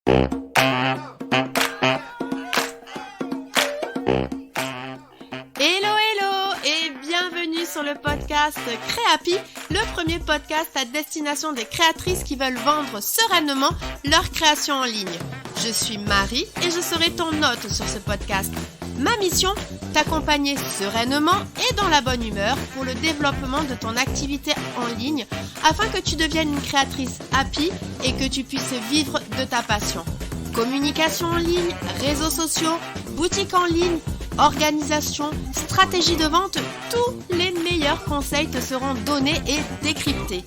Hello et bienvenue sur le podcast Créapi, le premier podcast à destination des créatrices qui veulent vendre sereinement leur création en ligne. Je suis Marie et je serai ton hôte sur ce podcast. Ma mission, t'accompagner sereinement et dans la bonne humeur pour le développement de ton activité en ligne afin que tu deviennes une créatrice happy et que tu puisses vivre de ta passion. Communication en ligne, réseaux sociaux, boutique en ligne, organisation, stratégie de vente, tous les meilleurs conseils te seront donnés et décryptés.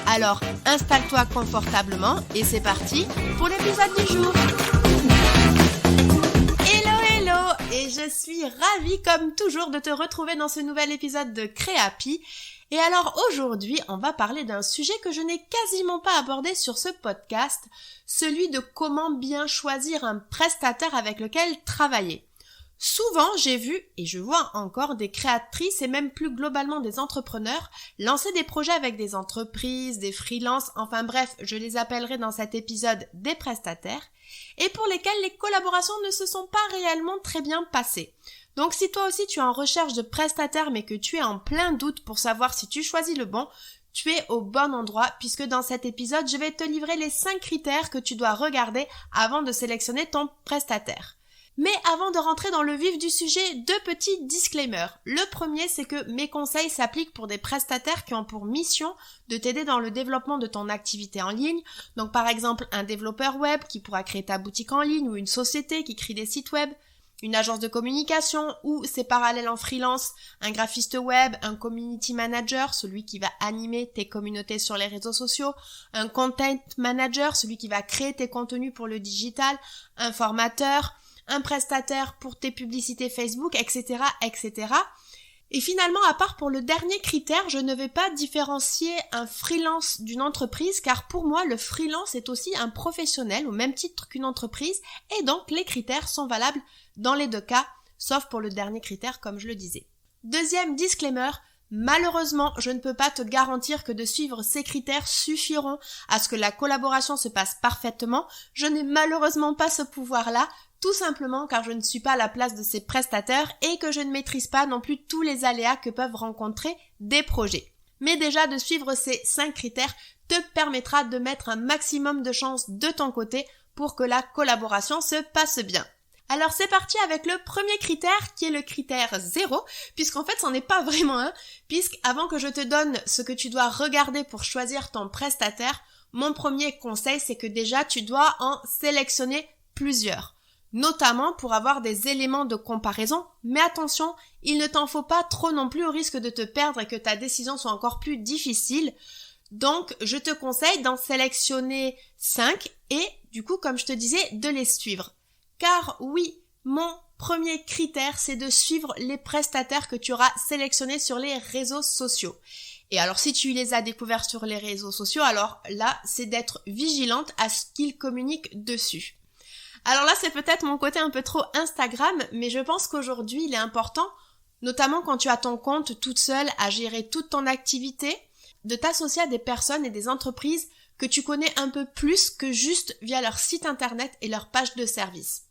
Alors, installe-toi confortablement et c'est parti pour l'épisode du jour. Et je suis ravie comme toujours de te retrouver dans ce nouvel épisode de Créapi. Et alors aujourd'hui, on va parler d'un sujet que je n'ai quasiment pas abordé sur ce podcast, celui de comment bien choisir un prestataire avec lequel travailler. Souvent, j'ai vu, et je vois encore, des créatrices et même plus globalement des entrepreneurs lancer des projets avec des entreprises, des freelances, enfin bref, je les appellerai dans cet épisode des prestataires, et pour lesquels les collaborations ne se sont pas réellement très bien passées. Donc si toi aussi tu es en recherche de prestataires mais que tu es en plein doute pour savoir si tu choisis le bon, tu es au bon endroit puisque dans cet épisode, je vais te livrer les 5 critères que tu dois regarder avant de sélectionner ton prestataire. Mais avant de rentrer dans le vif du sujet, 2 petits disclaimers. Le premier, c'est que mes conseils s'appliquent pour des prestataires qui ont pour mission de t'aider dans le développement de ton activité en ligne. Donc par exemple, un développeur web qui pourra créer ta boutique en ligne ou une société qui crée des sites web, une agence de communication ou ses parallèles en freelance, un graphiste web, un community manager, celui qui va animer tes communautés sur les réseaux sociaux, un content manager, celui qui va créer tes contenus pour le digital, un formateur, un prestataire pour tes publicités Facebook, etc., etc. Et finalement, à part pour le dernier critère, je ne vais pas différencier un freelance d'une entreprise, car pour moi, le freelance est aussi un professionnel au même titre qu'une entreprise, et donc les critères sont valables dans les 2 cas, sauf pour le dernier critère, comme je le disais. Deuxième disclaimer, malheureusement, je ne peux pas te garantir que de suivre ces critères suffiront à ce que la collaboration se passe parfaitement. Je n'ai malheureusement pas ce pouvoir-là, tout simplement car je ne suis pas à la place de ces prestataires et que je ne maîtrise pas non plus tous les aléas que peuvent rencontrer des projets. Mais déjà de suivre ces 5 critères te permettra de mettre un maximum de chances de ton côté pour que la collaboration se passe bien. Alors c'est parti avec le premier critère qui est le critère 0, puisqu'en fait c'en est pas vraiment un, puisqu'avant que je te donne ce que tu dois regarder pour choisir ton prestataire, mon premier conseil c'est que déjà tu dois en sélectionner plusieurs. Notamment pour avoir des éléments de comparaison, mais attention, il ne t'en faut pas trop non plus au risque de te perdre et que ta décision soit encore plus difficile. Donc, je te conseille d'en sélectionner 5 et, du coup, comme je te disais, de les suivre. Car oui, mon premier critère, c'est de suivre les prestataires que tu auras sélectionnés sur les réseaux sociaux. Et alors, si tu les as découverts sur les réseaux sociaux, alors là, c'est d'être vigilante à ce qu'ils communiquent dessus. Alors là, c'est peut-être mon côté un peu trop Instagram, mais je pense qu'aujourd'hui, il est important, notamment quand tu as ton compte toute seule à gérer toute ton activité, de t'associer à des personnes et des entreprises que tu connais un peu plus que juste via leur site internet et leur page de service.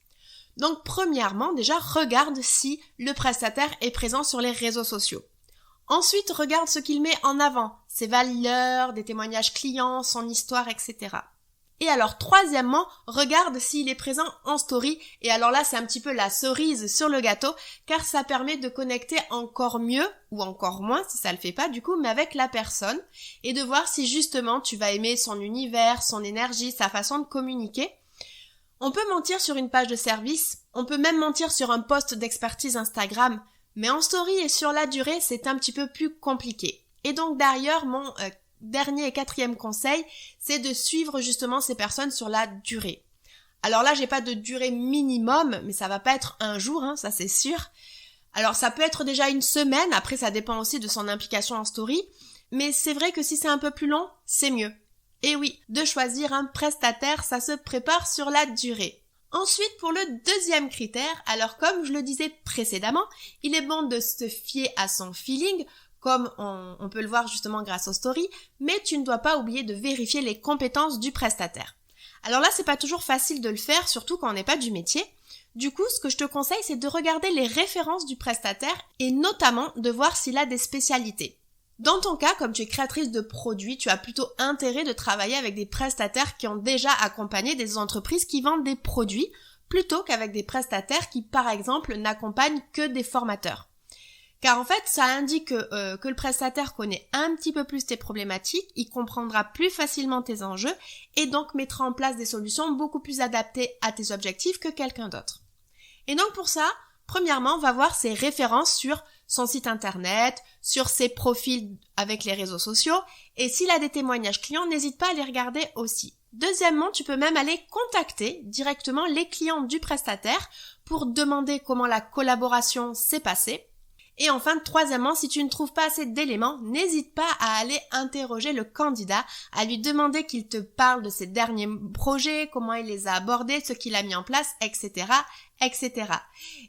Donc premièrement, déjà, regarde si le prestataire est présent sur les réseaux sociaux. Ensuite, regarde ce qu'il met en avant, ses valeurs, des témoignages clients, son histoire, etc. Et alors, troisièmement, regarde s'il est présent en story. Et alors là, c'est un petit peu la cerise sur le gâteau, car ça permet de connecter encore mieux, ou encore moins, si ça le fait pas du coup, mais avec la personne, et de voir si justement tu vas aimer son univers, son énergie, sa façon de communiquer. On peut mentir sur une page de service, on peut même mentir sur un post d'expertise Instagram, mais en story et sur la durée, c'est un petit peu plus compliqué. Et donc d'ailleurs, mon dernier et 4e conseil, c'est de suivre justement ces personnes sur la durée. Alors là, j'ai pas de durée minimum, mais ça va pas être un jour, ça c'est sûr. Alors ça peut être déjà une semaine, après ça dépend aussi de son implication en story, mais c'est vrai que si c'est un peu plus long, c'est mieux. Et oui, de choisir un prestataire, ça se prépare sur la durée. Ensuite, pour le 2e critère, alors comme je le disais précédemment, il est bon de se fier à son feeling, comme on peut le voir justement grâce aux stories, mais tu ne dois pas oublier de vérifier les compétences du prestataire. Alors là, c'est pas toujours facile de le faire, surtout quand on n'est pas du métier. Du coup, ce que je te conseille, c'est de regarder les références du prestataire et notamment de voir s'il a des spécialités. Dans ton cas, comme tu es créatrice de produits, tu as plutôt intérêt de travailler avec des prestataires qui ont déjà accompagné des entreprises qui vendent des produits, plutôt qu'avec des prestataires qui, par exemple, n'accompagnent que des formateurs. Car en fait, ça indique que le prestataire connaît un petit peu plus tes problématiques, il comprendra plus facilement tes enjeux et donc mettra en place des solutions beaucoup plus adaptées à tes objectifs que quelqu'un d'autre. Et donc pour ça, premièrement, on va voir ses références sur son site internet, sur ses profils avec les réseaux sociaux, et s'il a des témoignages clients, n'hésite pas à les regarder aussi. Deuxièmement, tu peux même aller contacter directement les clients du prestataire pour demander comment la collaboration s'est passée. Et enfin, troisièmement, si tu ne trouves pas assez d'éléments, n'hésite pas à aller interroger le candidat, à lui demander qu'il te parle de ses derniers projets, comment il les a abordés, ce qu'il a mis en place, etc., etc.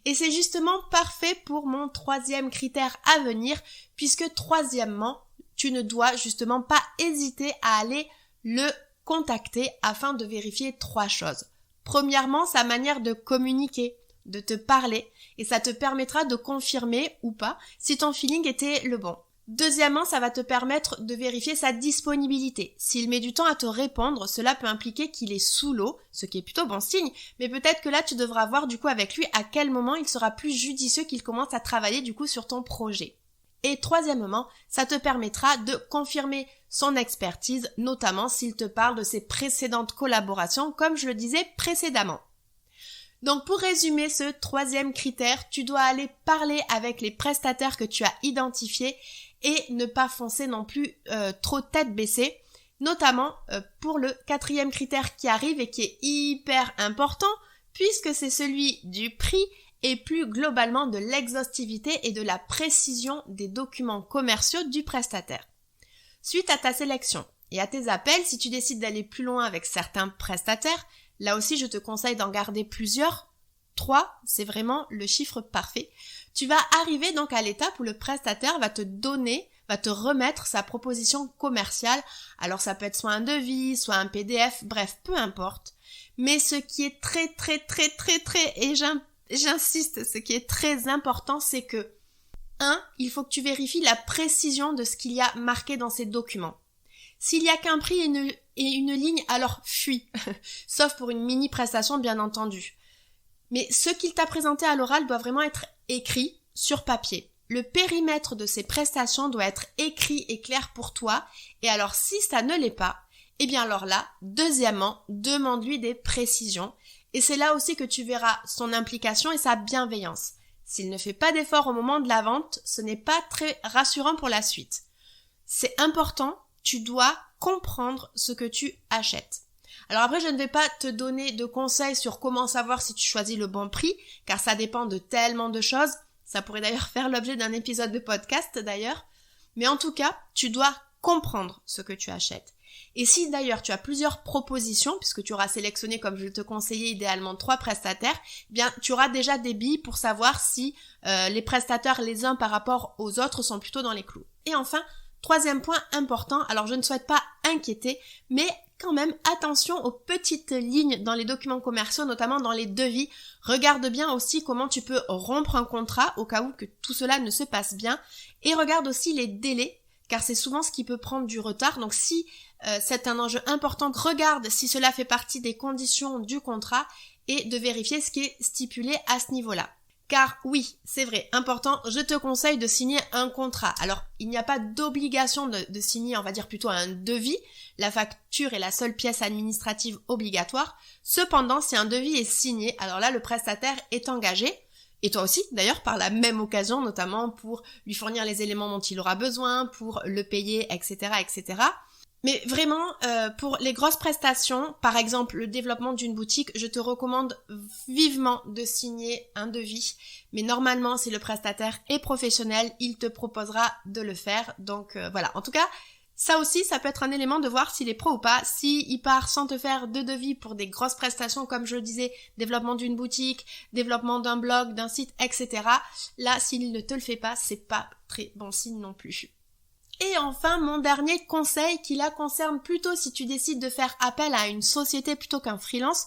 Et c'est justement parfait pour mon troisième critère à venir, puisque troisièmement, tu ne dois justement pas hésiter à aller le contacter afin de vérifier 3 choses. Premièrement, sa manière de communiquer, de te parler, et ça te permettra de confirmer ou pas si ton feeling était le bon. Deuxièmement, ça va te permettre de vérifier sa disponibilité. S'il met du temps à te répondre, cela peut impliquer qu'il est sous l'eau, ce qui est plutôt bon signe, mais peut-être que là tu devras voir du coup avec lui à quel moment il sera plus judicieux qu'il commence à travailler du coup sur ton projet. Et troisièmement, ça te permettra de confirmer son expertise, notamment s'il te parle de ses précédentes collaborations, comme je le disais précédemment. Donc pour résumer ce troisième critère, tu dois aller parler avec les prestataires que tu as identifiés et ne pas foncer non plus trop tête baissée, notamment pour le quatrième critère qui arrive et qui est hyper important puisque c'est celui du prix et plus globalement de l'exhaustivité et de la précision des documents commerciaux du prestataire. Suite à ta sélection et à tes appels, si tu décides d'aller plus loin avec certains prestataires, là aussi, je te conseille d'en garder plusieurs. 3, c'est vraiment le chiffre parfait. Tu vas arriver donc à l'étape où le prestataire va te remettre sa proposition commerciale. Alors ça peut être soit un devis, soit un PDF, bref, peu importe. Mais ce qui est très, et j'insiste, ce qui est très important, c'est que 1, il faut que tu vérifies la précision de ce qu'il y a marqué dans ces documents. S'il y a qu'un prix et une ligne, alors fuis. Sauf pour une mini prestation, bien entendu. Mais ce qu'il t'a présenté à l'oral doit vraiment être écrit sur papier. Le périmètre de ces prestations doit être écrit et clair pour toi. Et alors, si ça ne l'est pas, eh bien alors là, deuxièmement, demande-lui des précisions. Et c'est là aussi que tu verras son implication et sa bienveillance. S'il ne fait pas d'effort au moment de la vente, ce n'est pas très rassurant pour la suite. C'est important. Tu dois comprendre ce que tu achètes. Alors après, je ne vais pas te donner de conseils sur comment savoir si tu choisis le bon prix, car ça dépend de tellement de choses. Ça pourrait d'ailleurs faire l'objet d'un épisode de podcast d'ailleurs. Mais en tout cas, tu dois comprendre ce que tu achètes. Et si d'ailleurs tu as plusieurs propositions, puisque tu auras sélectionné, comme je te conseillais, idéalement 3 prestataires, eh bien tu auras déjà des billes pour savoir si les prestataires les uns par rapport aux autres sont plutôt dans les clous. Et enfin, troisième point important, alors je ne souhaite pas inquiéter, mais quand même attention aux petites lignes dans les documents commerciaux, notamment dans les devis. Regarde bien aussi comment tu peux rompre un contrat au cas où que tout cela ne se passe bien. Et regarde aussi les délais, car c'est souvent ce qui peut prendre du retard. Donc si c'est un enjeu important, regarde si cela fait partie des conditions du contrat et de vérifier ce qui est stipulé à ce niveau-là. Car oui, c'est vrai, important, je te conseille de signer un contrat. Alors, il n'y a pas d'obligation de signer, on va dire plutôt un devis. La facture est la seule pièce administrative obligatoire. Cependant, si un devis est signé, alors là, le prestataire est engagé. Et toi aussi, d'ailleurs, par la même occasion, notamment pour lui fournir les éléments dont il aura besoin, pour le payer, etc., etc. Mais vraiment, pour les grosses prestations, par exemple le développement d'une boutique, je te recommande vivement de signer un devis. Mais normalement, si le prestataire est professionnel, il te proposera de le faire. Donc voilà, en tout cas, ça aussi, ça peut être un élément de voir s'il est pro ou pas. S'il part sans te faire de devis pour des grosses prestations, comme je le disais, développement d'une boutique, développement d'un blog, d'un site, etc. Là, s'il ne te le fait pas, c'est pas très bon signe non plus. Et enfin, mon dernier conseil qui là concerne plutôt si tu décides de faire appel à une société plutôt qu'un freelance.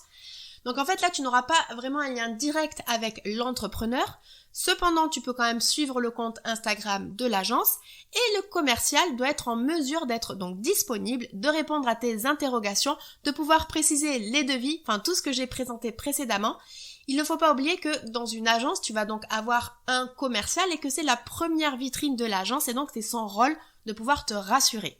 Donc en fait là tu n'auras pas vraiment un lien direct avec l'entrepreneur, cependant tu peux quand même suivre le compte Instagram de l'agence et le commercial doit être en mesure d'être donc disponible, de répondre à tes interrogations, de pouvoir préciser les devis, enfin tout ce que j'ai présenté précédemment. Il ne faut pas oublier que dans une agence tu vas donc avoir un commercial et que c'est la première vitrine de l'agence et donc c'est son rôle de pouvoir te rassurer.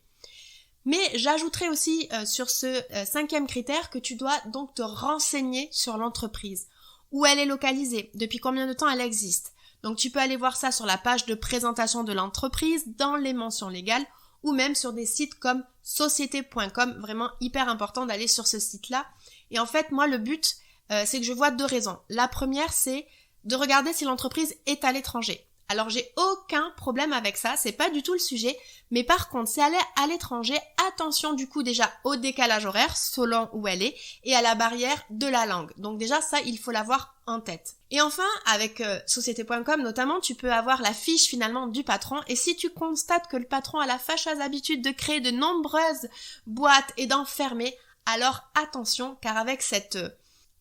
Mais j'ajouterai aussi sur ce cinquième critère que tu dois donc te renseigner sur l'entreprise. Où elle est localisée, depuis combien de temps elle existe. Donc tu peux aller voir ça sur la page de présentation de l'entreprise, dans les mentions légales, ou même sur des sites comme société.com, vraiment hyper important d'aller sur ce site-là. Et en fait, moi le but, c'est que je vois deux raisons. La première, c'est de regarder si l'entreprise est à l'étranger. Alors j'ai aucun problème avec ça, c'est pas du tout le sujet, mais par contre si elle est à l'étranger, attention du coup déjà au décalage horaire selon où elle est et à la barrière de la langue. Donc déjà ça il faut l'avoir en tête. Et enfin avec société.com notamment tu peux avoir la fiche finalement du patron et si tu constates que le patron a la fâcheuse habitude de créer de nombreuses boîtes et d'en fermer, alors attention car avec cette...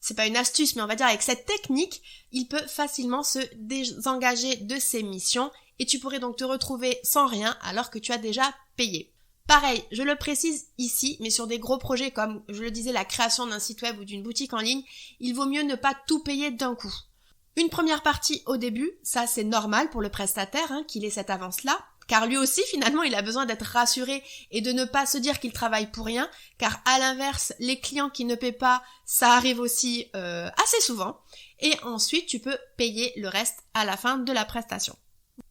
c'est pas une astuce, mais on va dire avec cette technique, il peut facilement se désengager de ses missions et tu pourrais donc te retrouver sans rien alors que tu as déjà payé. Pareil, je le précise ici, mais sur des gros projets comme, je le disais, la création d'un site web ou d'une boutique en ligne, il vaut mieux ne pas tout payer d'un coup. Une première partie au début, ça c'est normal pour le prestataire qu'il ait cette avance-là, car lui aussi finalement il a besoin d'être rassuré et de ne pas se dire qu'il travaille pour rien, car à l'inverse les clients qui ne paient pas ça arrive aussi assez souvent et ensuite tu peux payer le reste à la fin de la prestation.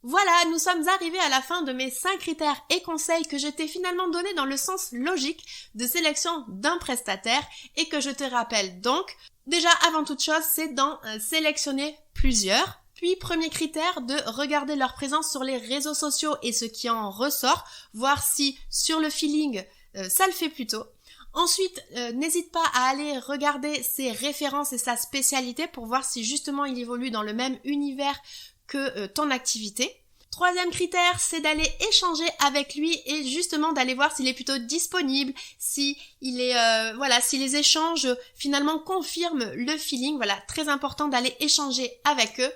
Voilà, nous sommes arrivés à la fin de mes 5 critères et conseils que je t'ai finalement donnés dans le sens logique de sélection d'un prestataire et que je te rappelle donc, déjà avant toute chose c'est d'en sélectionner plusieurs. Puis, premier critère, de regarder leur présence sur les réseaux sociaux et ce qui en ressort, voir si sur le feeling, ça le fait plutôt. Ensuite, n'hésite pas à aller regarder ses références et sa spécialité pour voir si justement il évolue dans le même univers que ton activité. Troisième critère, c'est d'aller échanger avec lui et justement d'aller voir s'il est plutôt disponible, si il est si les échanges finalement confirment le feeling. Voilà, très important d'aller échanger avec eux.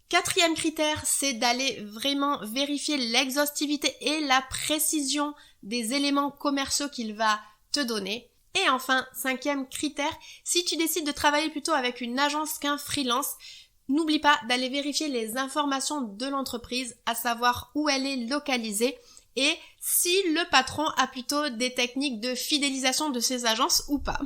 Quatrième critère, c'est d'aller vraiment vérifier l'exhaustivité et la précision des éléments commerciaux qu'il va te donner. Et enfin, cinquième critère, si tu décides de travailler plutôt avec une agence qu'un freelance, n'oublie pas d'aller vérifier les informations de l'entreprise, à savoir où elle est localisée et si le patron a plutôt des techniques de fidélisation de ses agences ou pas.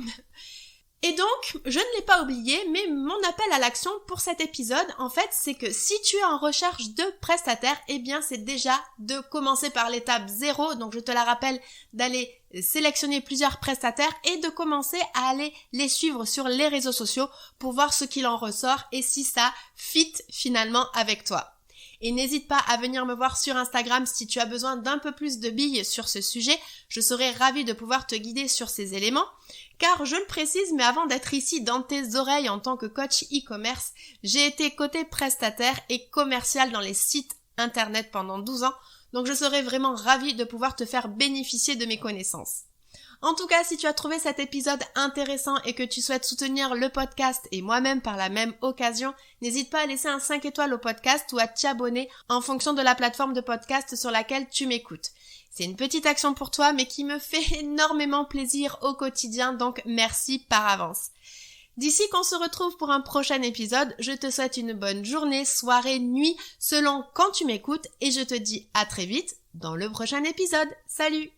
Et donc, je ne l'ai pas oublié, mais mon appel à l'action pour cet épisode, en fait, c'est que si tu es en recherche de prestataires, eh bien, c'est déjà de commencer par l'étape 0. Donc, je te la rappelle, d'aller sélectionner plusieurs prestataires et de commencer à aller les suivre sur les réseaux sociaux pour voir ce qu'il en ressort et si ça fit finalement avec toi. Et n'hésite pas à venir me voir sur Instagram si tu as besoin d'un peu plus de billes sur ce sujet. Je serai ravie de pouvoir te guider sur ces éléments. Car je le précise, mais avant d'être ici dans tes oreilles en tant que coach e-commerce, j'ai été côté prestataire et commercial dans les sites internet pendant 12 ans. Donc je serai vraiment ravie de pouvoir te faire bénéficier de mes connaissances. En tout cas, si tu as trouvé cet épisode intéressant et que tu souhaites soutenir le podcast et moi-même par la même occasion, n'hésite pas à laisser un 5 étoiles au podcast ou à t'y abonner en fonction de la plateforme de podcast sur laquelle tu m'écoutes. C'est une petite action pour toi, mais qui me fait énormément plaisir au quotidien, donc merci par avance. D'ici qu'on se retrouve pour un prochain épisode, je te souhaite une bonne journée, soirée, nuit, selon quand tu m'écoutes, et je te dis à très vite dans le prochain épisode. Salut!